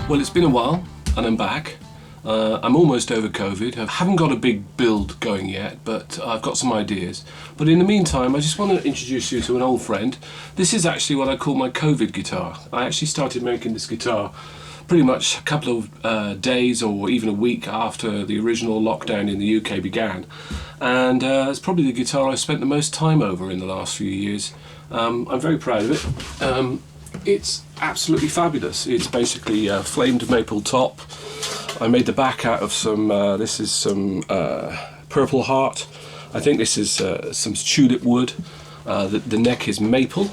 Well, it's been a while and I'm back. I'm almost over COVID. I haven't got a big build going yet, but I've got some ideas. But in the meantime, I just want to introduce you to an old friend. This is actually what I call my COVID guitar. I actually started making this guitar pretty much a couple of days or even a week after the original lockdown in the UK began. And it's probably the guitar I've spent the most time over in the last few years. I'm very proud of it. It's absolutely fabulous. It's basically a flamed maple top. I made the back out of some, this is some purple heart. I think this is some tulip wood. The neck is maple.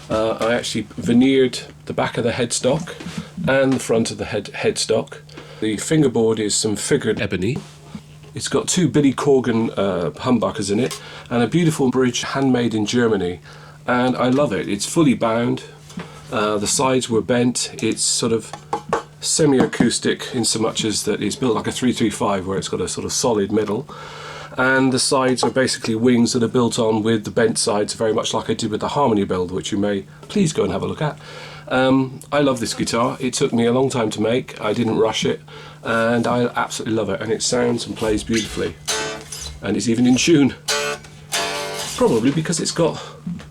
I actually veneered the back of the headstock and the front of the headstock. The fingerboard is some figured ebony. It's got two Billy Corgan humbuckers in it and a beautiful bridge handmade in Germany. And I love it. It's fully bound. The sides were bent. It's sort of semi-acoustic in so much as that it's built like a 335 where it's got a sort of solid middle, and the sides are basically wings that are built on with the bent sides, very much like I did with the Harmony build, which you may please go and have a look at. I love this guitar. It took me a long time to make. I didn't rush it, and I absolutely love it, and it sounds and plays beautifully, and it's even in tune. Probably because it's got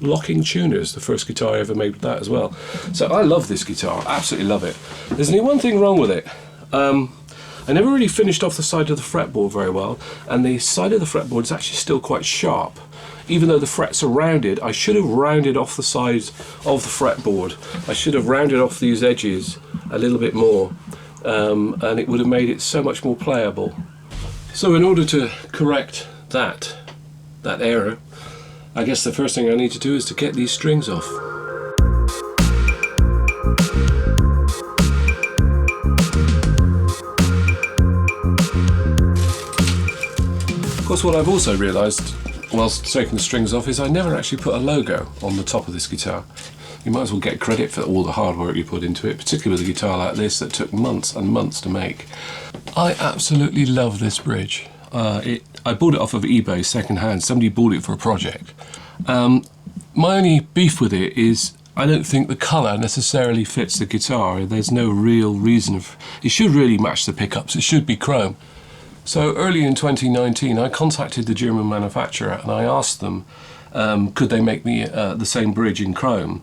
locking tuners, the first guitar I ever made with that as well. So I love this guitar, absolutely love it. There's only one thing wrong with it. I never really finished off the side of the fretboard very well, and the side of the fretboard is actually still quite sharp. Even though the frets are rounded, I should have rounded off the sides of the fretboard. I should have rounded off these edges a little bit more, and it would have made it so much more playable. So in order to correct that error, I guess the first thing I need to do is to get these strings off. Of course, what I've also realised whilst taking the strings off is I never actually put a logo on the top of this guitar. You might as well get credit for all the hard work you put into it, particularly with a guitar like this that took months and months to make. I absolutely love this bridge. I bought it off of eBay second-hand. Somebody bought it for a project. My only beef with it is I don't think the colour necessarily fits the guitar. There's no real reason. It should really match the pickups. It should be chrome. So early in 2019 I contacted the German manufacturer and I asked them could they make me the same bridge in chrome.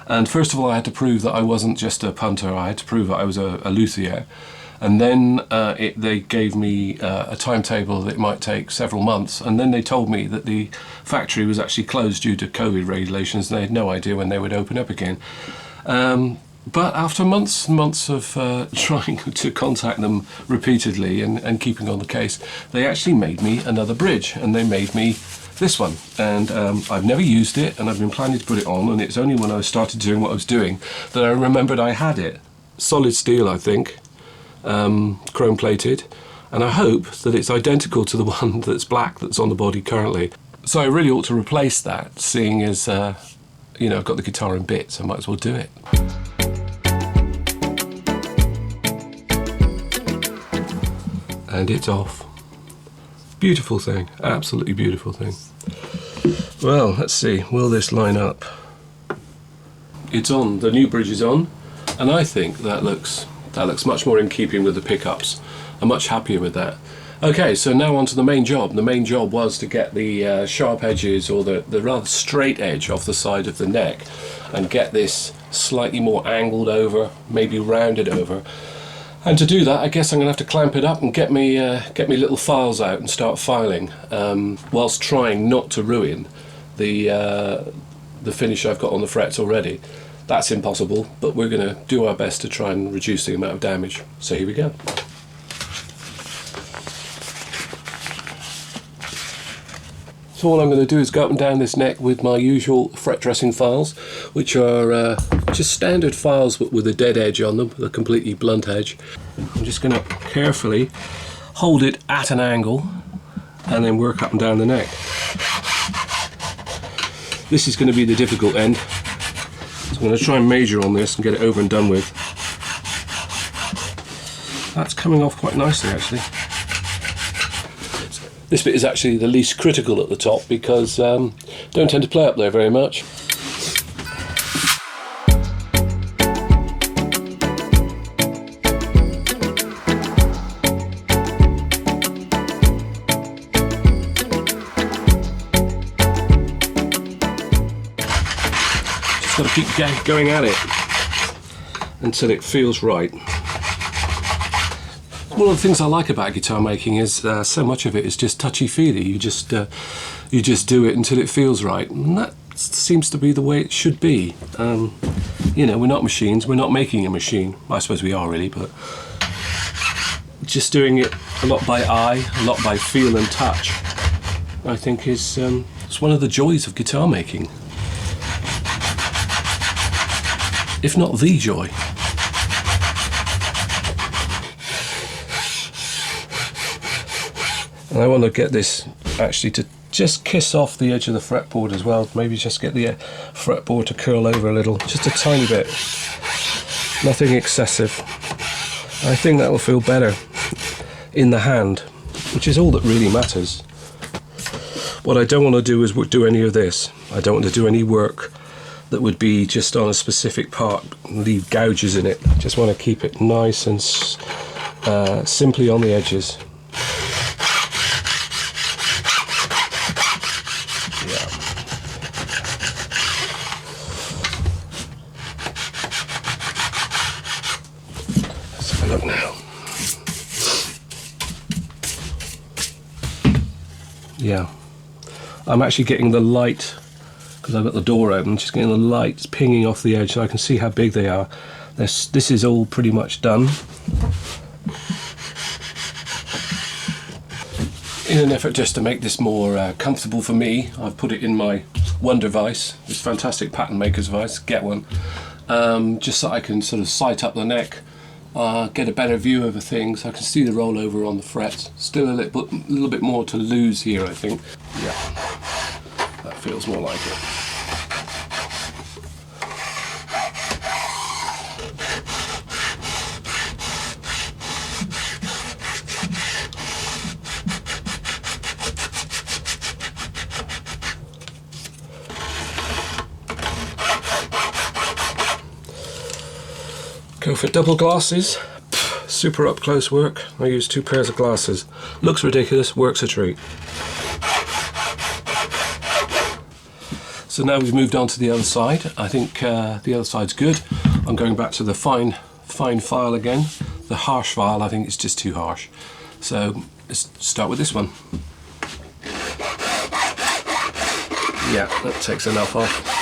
And first of all I had to prove that I wasn't just a punter. I had to prove that I was a luthier. And then they gave me a timetable that it might take several months, and then they told me that the factory was actually closed due to COVID regulations and they had no idea when they would open up again. But after months and months of trying to contact them repeatedly and keeping on the case, they actually made me another bridge, and they made me this one. And I've never used it, and I've been planning to put it on, and it's only when I started doing what I was doing that I remembered I had it. Solid steel, I think. Chrome plated, and I hope that it's identical to the one that's black that's on the body currently. So I really ought to replace that, seeing as you know, I've got the guitar in bits. I might as well do it. And it's off. Beautiful thing, absolutely beautiful thing. Well, let's see, will this line up? It's on, the new bridge is on, and I think that looks much more in keeping with the pickups. I'm much happier with that. Okay, so now on to the main job. The main job was to get the sharp edges, or the rather straight edge off the side of the neck, and get this slightly more angled over, maybe rounded over. And to do that, I guess I'm going to have to clamp it up and get me little files out and start filing, whilst trying not to ruin the finish I've got on the frets already. That's impossible, but we're going to do our best to try and reduce the amount of damage. So here we go. So all I'm going to do is go up and down this neck with my usual fret dressing files, which are just standard files but with a dead edge on them, a completely blunt edge. I'm just going to carefully hold it at an angle and then work up and down the neck. This is going to be the difficult end. So I'm going to try and major on this and get it over and done with. That's coming off quite nicely actually. This bit is actually the least critical at the top because don't tend to play up there very much. keep going at it until it feels right. One of the things I like about guitar making is so much of it is just touchy-feely. You just do it until it feels right, and that seems to be the way it should be. You know, we're not machines. We're not making a machine. I suppose we are really, but just doing it a lot by eye, a lot by feel and touch, I think is it's one of the joys of guitar making, if not the joy. And I want to get this actually to just kiss off the edge of the fretboard as well. Maybe just get the fretboard to curl over a little, just a tiny bit. Nothing excessive. I think that will feel better in the hand, which is all that really matters. What I don't want to do is do any of this. I don't want to do any work that would be just on a specific part and leave gouges in it. I just want to keep it nice and simply on the edges. Look now. Yeah, I'm actually getting the light, because I've got the door open, just getting the light pinging off the edge so I can see how big they are. This is all pretty much done. In an effort just to make this more comfortable for me, I've put it in my Wonder Vise, this fantastic pattern maker's vise, get one, just so I can sort of sight up the neck, get a better view over things. I can see the rollover on the frets. Still a little bit more to lose here, I think. Yeah, that feels more like it. Go for double glasses, super up close work. I use 2 pairs of glasses. Looks ridiculous, works a treat. So now we've moved on to the other side. I think the other side's good. I'm going back to the fine file again. The harsh file, I think it's just too harsh. So let's start with this one. Yeah, that takes enough off.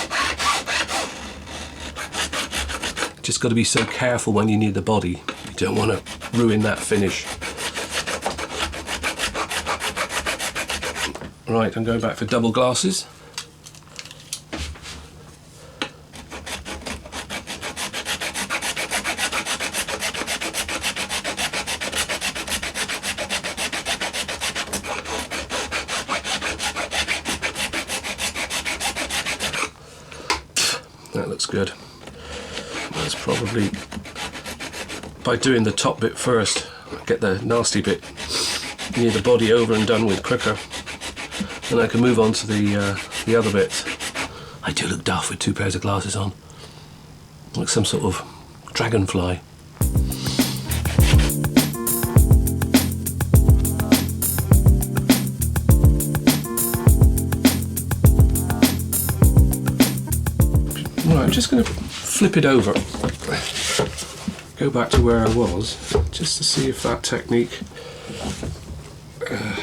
Just got to be so careful when you need the body. You don't want to ruin that finish. Right, I'm going back for double glasses. That looks good. That's probably, by doing the top bit first, get the nasty bit near the body over and done with quicker, and I can move on to the other bits. I do look daft with 2 pairs of glasses on, like some sort of dragonfly. Right, I'm just going to flip it over, go back to where I was, just to see if that technique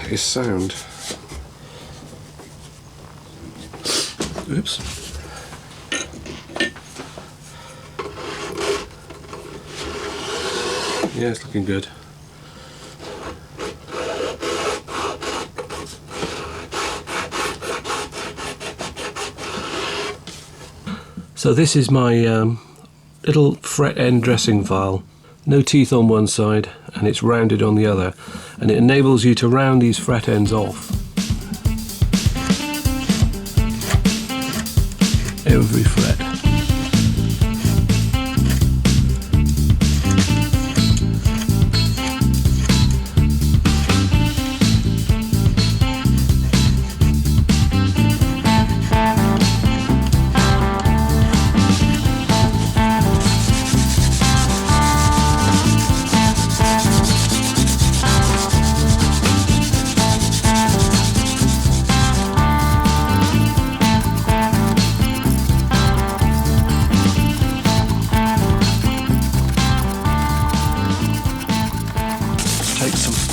is sound. Oops. Yeah, it's looking good. So this is my little fret end dressing file. No teeth on one side and it's rounded on the other, and it enables you to round these fret ends off. Every fret.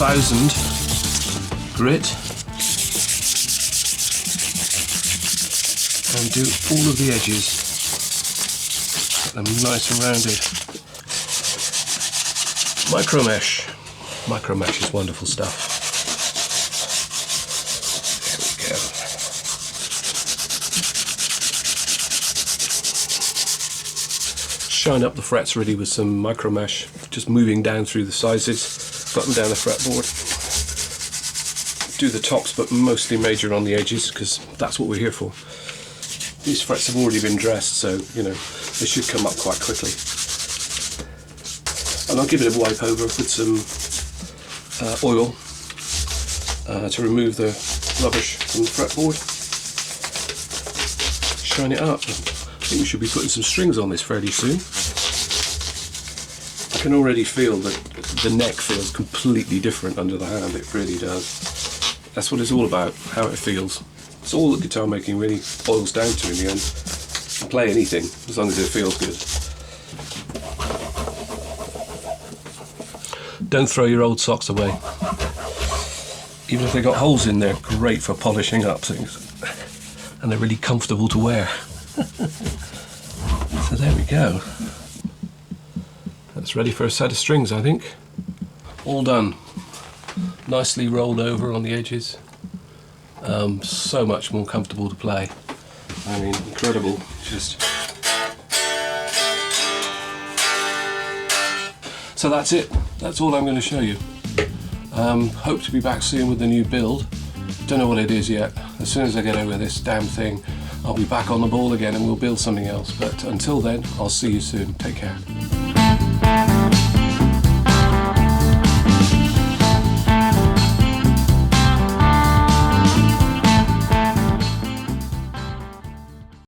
1000 grit and do all of the edges. Get them nice and rounded. Micro mesh. Micro mesh is wonderful stuff. There we go. Shine up the frets really with some micro mesh, just moving down through the sizes, button down the fretboard. Do the tops, but mostly major on the edges, because that's what we're here for. These frets have already been dressed, so you know they should come up quite quickly. And I'll give it a wipe over with some oil to remove the rubbish from the fretboard. Shine it up. I think we should be putting some strings on this fairly soon. I can already feel that the neck feels completely different under the hand. It really does. That's what it's all about, how it feels. It's all that guitar making really boils down to in the end. You can play anything as long as it feels good. Don't throw your old socks away. Even if they got holes in there, great for polishing up things. And they're really comfortable to wear. So there we go. That's ready for a set of strings, I think. All done. Nicely rolled over on the edges. So much more comfortable to play. I mean, incredible. Just. So that's it. That's all I'm going to show you. Hope to be back soon with the new build. Don't know what it is yet. As soon as I get over this damn thing, I'll be back on the ball again and we'll build something else. But until then, I'll see you soon. Take care.